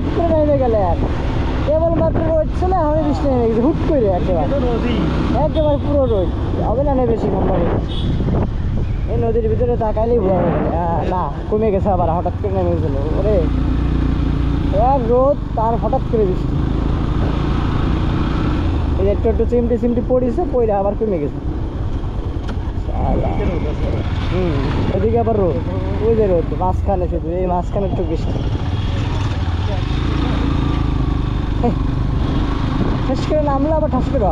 হঠাৎ করে নেমে গেলে আর কেবলমাত্র রোদ ছিল, আমি বৃষ্টি নেমে গেছে হুট করে একেবারে পুরো রোদ হবে না বেশি নম্বরে। এই নদীর ভিতরে তাকাইলেই বোঝা যাবে না কমে গেছে, আবার হঠাৎ করে নেমে গেছিল ওরে এক রোদ তার হঠাৎ করে বৃষ্টি। এই একটু একটু চিমটি চিমটি পড়েছে, পড়ে আবার কমে গেছে। ওদিকে আবার রোদ, ওই যে রোদ মাঝখানে, শুধু এই মাঝখানে একটু বৃষ্টি। ঠাস করে নামলো আবার ঠাস করে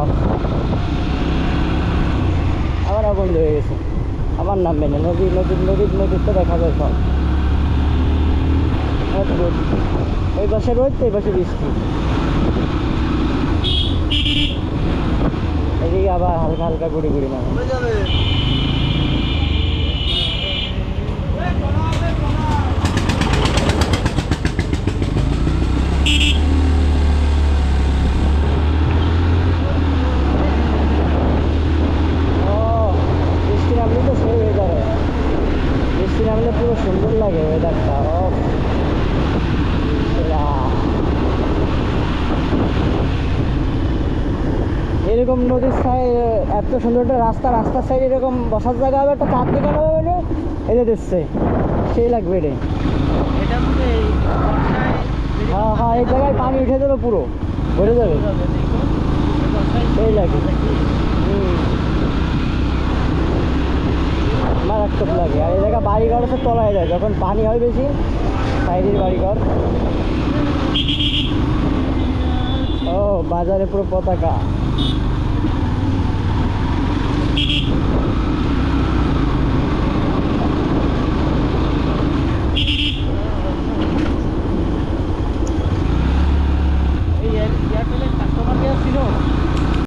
আবার বন্ধ হয়ে গেছে, আবার নামবে না। নদীর তো দেখা যায় সব। রোদ ওই পাশে রোদ, এই পাশে বৃষ্টি। এদিকে আবার হালকা হালকা গুড়ি গুড়ি নামে। পুরো সুন্দর লাগে ওয়েদারটা। এরকম নদীর সাইড এত সুন্দর একটা রাস্তার সাইড এরকম বসার জায়গা হবে, একটা চার দোকান হবে, এদের দিচ্ছে সেই লাগবে রে। হ্যাঁ হ্যাঁ, এই জায়গায় পানি উঠে যাবে, পুরো ভরে যাবে, সেই লাগে। মারাত্মক লাগে। আর এই জায়গা বাড়িঘর সব তলায় যায় যখন পানি হয় বেশি, সাইডের বাড়িঘর। ও বাজারে পুরো পতাকা। এই এয়ারটেলের কাস্টমার কেয়ার ছিল।